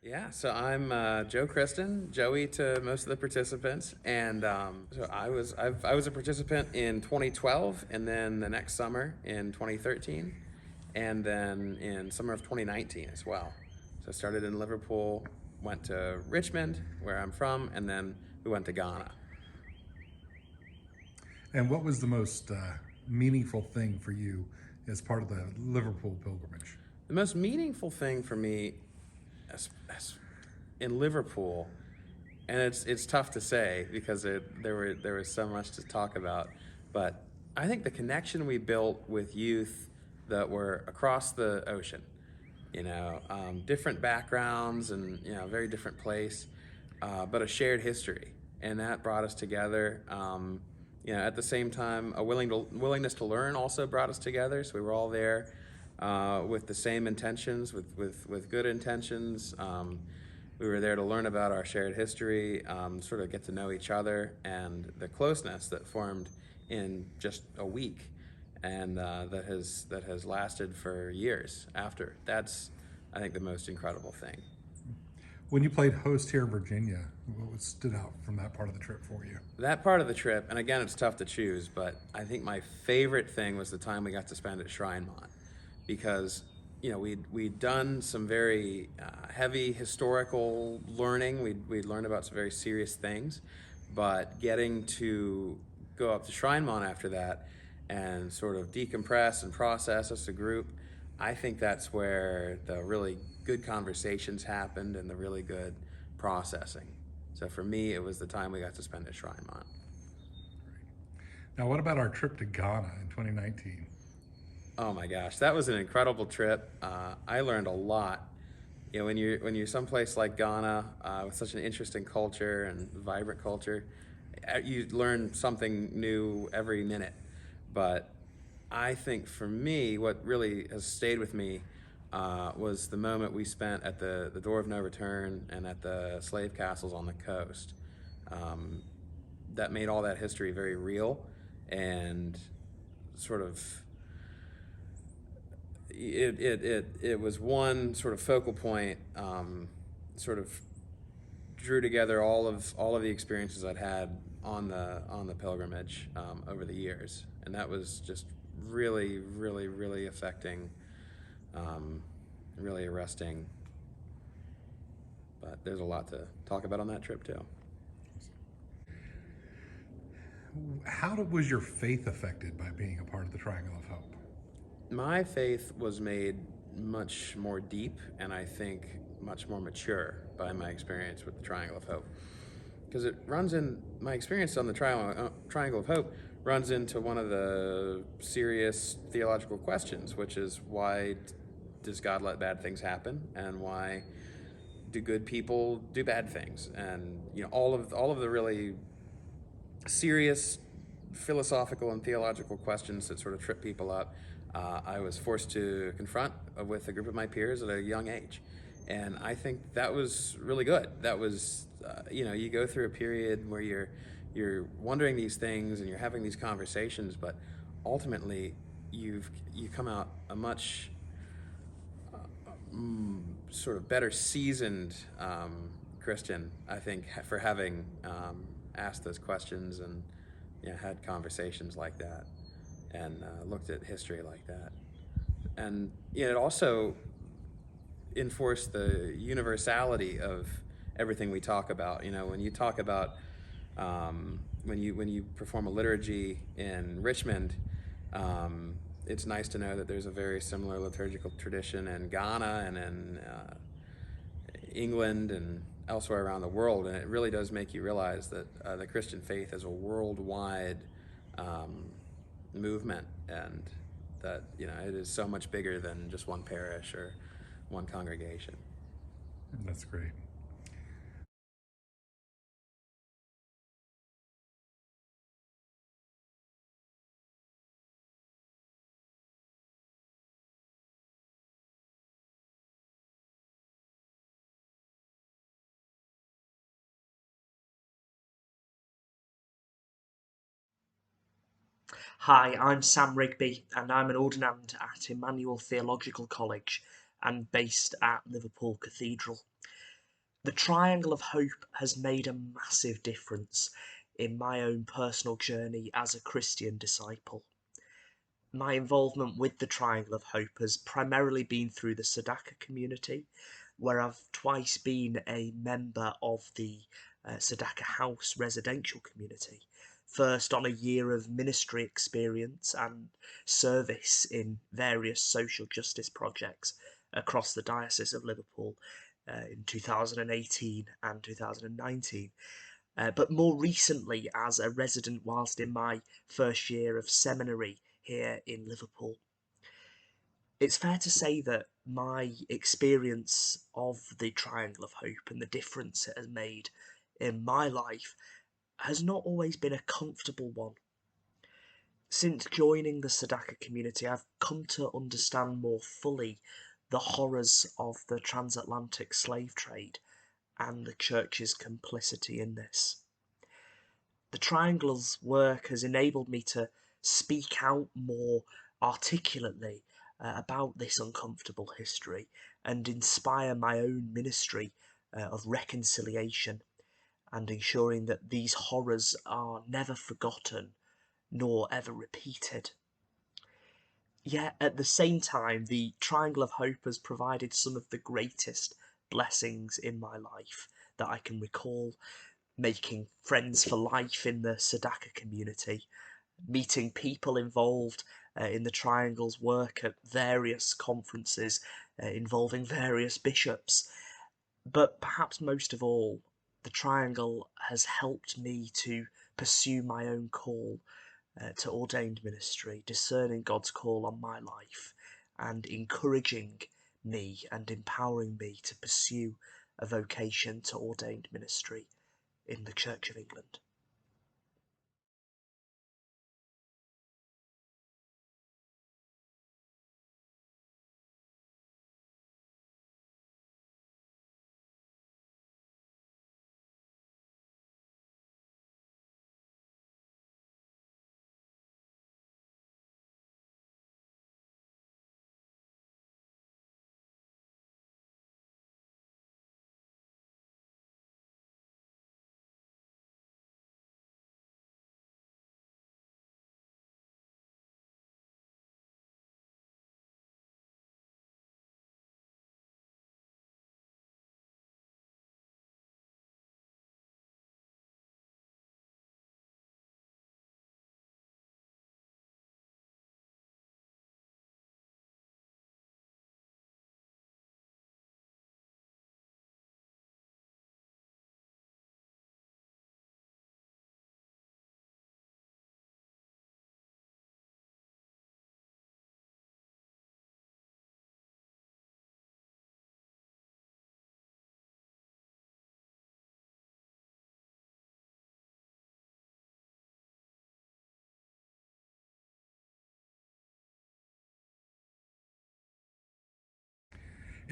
Yeah, so I'm Joe Kristen, Joey to most of the participants, and so I was a participant in 2012, and then the next summer in 2013, and then in summer of 2019 as well. So I started in Liverpool, went to Richmond, where I'm from, and then we went to Ghana. And what was the most meaningful thing for you as part of the Liverpool pilgrimage? The most meaningful thing for me, as in Liverpool, and it's tough to say because there was so much to talk about, but I think the connection we built with youth that were across the ocean, different backgrounds and very different place, but a shared history, and that brought us together. At the same time, a willingness to learn also brought us together. So we were all there with the same intentions, with good intentions. We were there to learn about our shared history, sort of get to know each other, and the closeness that formed in just a week, and that has lasted for years after. That's, I think, the most incredible thing. When you played host here in Virginia, what stood out from that part of the trip for you? That part of the trip, and again, it's tough to choose, but I think my favorite thing was the time we got to spend at Shrinemont, because we'd done some very heavy historical learning. We'd learned about some very serious things, but getting to go up to Shrinemont after that and sort of decompress and process as a group, I think that's where the really good conversations happened and the really good processing. So for me, it was the time we got to spend at Shrinemont. Now, what about our trip to Ghana in 2019? Oh my gosh, that was an incredible trip. I learned a lot. When you're someplace like Ghana with such an interesting culture and vibrant culture, you learn something new every minute. But I think for me, what really has stayed with me was the moment we spent at the Door of No Return and at the slave castles on the coast. Um, that made all that history very real and sort of it was one sort of focal point, sort of drew together all of the experiences I'd had on the pilgrimage over the years, and that was just really, really, really affecting, um, really arresting. But there's a lot to talk about on that trip too. Was your faith affected by being a part of the Triangle of Hope? My faith was made much more deep and I think much more mature by my experience with the Triangle of Hope. Because it runs in my experience on the Triangle of Hope runs into one of the serious theological questions, which is why does God let bad things happen, and why do good people do bad things, and all of the really serious philosophical and theological questions that sort of trip people up. I was forced to confront with a group of my peers at a young age, and I think that was really good. That was, you go through a period where you're wondering these things and you're having these conversations, but ultimately you come out a much sort of better seasoned Christian, I think, for having asked those questions and had conversations like that and looked at history like that. And it also enforced the universality of everything we talk about. When you talk about when you perform a liturgy in Richmond, it's nice to know that there's a very similar liturgical tradition in Ghana and in England and elsewhere around the world, and it really does make you realize that the Christian faith is a worldwide um, movement, and that it is so much bigger than just one parish or one congregation. That's great. Hi, I'm Sam Rigby, and I'm an ordinand at Emmanuel Theological College and based at Liverpool Cathedral. The Triangle of Hope has made a massive difference in my own personal journey as a Christian disciple. My involvement with the Triangle of Hope has primarily been through the Sadaka community, where I've twice been a member of the Sadaka House residential community. First on a year of ministry experience and service in various social justice projects across the Diocese of Liverpool in 2018 and 2019. But more recently as a resident whilst in my first year of seminary here in Liverpool. It's fair to say that my experience of the Triangle of Hope and the difference it has made in my life has not always been a comfortable one. Since joining the Sadaka community, I've come to understand more fully the horrors of the transatlantic slave trade and the Church's complicity in this. The Triangle's work has enabled me to speak out more articulately about this uncomfortable history and inspire my own ministry of reconciliation and ensuring that these horrors are never forgotten nor ever repeated. Yet at the same time, the Triangle of Hope has provided some of the greatest blessings in my life that I can recall, making friends for life in the Sadaka community, meeting people involved in the Triangle's work at various conferences involving various bishops. But perhaps most of all, the Triangle has helped me to pursue my own call to ordained ministry, discerning God's call on my life and encouraging me and empowering me to pursue a vocation to ordained ministry in the Church of England.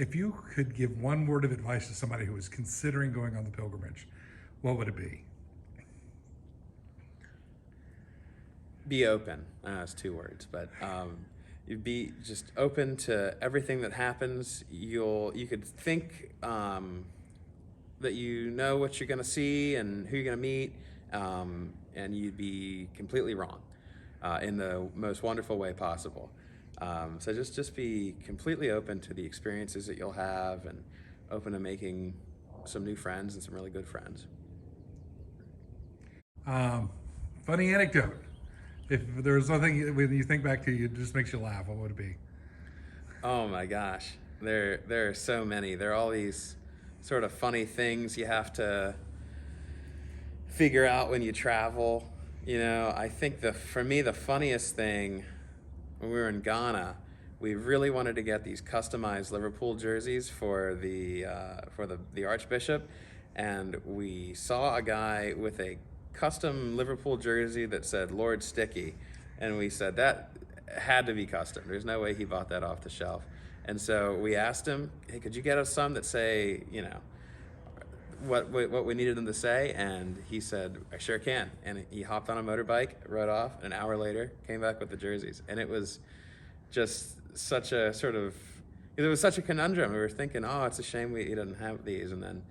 If you could give one word of advice to somebody who is considering going on the pilgrimage, what would it be? Be open. I know it's 2 words, but you'd be just open to everything that happens. You could think that you know what you're going to see and who you're going to meet, and you'd be completely wrong in the most wonderful way possible. So just be completely open to the experiences that you'll have, and open to making some new friends and some really good friends. Funny anecdote. If there's something when you think back to, it just makes you laugh, what would it be? Oh my gosh, there are so many. There are all these sort of funny things you have to figure out when you travel. I think for me the funniest thing when we were in Ghana, we really wanted to get these customized Liverpool jerseys for the Archbishop, and we saw a guy with a custom Liverpool jersey that said Lord Sticky, and we said that had to be custom. There's no way he bought that off the shelf. And so we asked him, hey, could you get us some that say, what we needed them to say? And he said, I sure can. And he hopped on a motorbike, rode off. An hour later, came back with the jerseys. And it was just it was such a conundrum. We were thinking, oh, it's a shame he doesn't have these. And then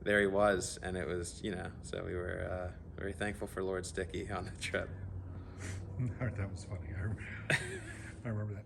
there he was, and it was, so we were very thankful for Lord Sticky on the trip. That was funny. I remember that.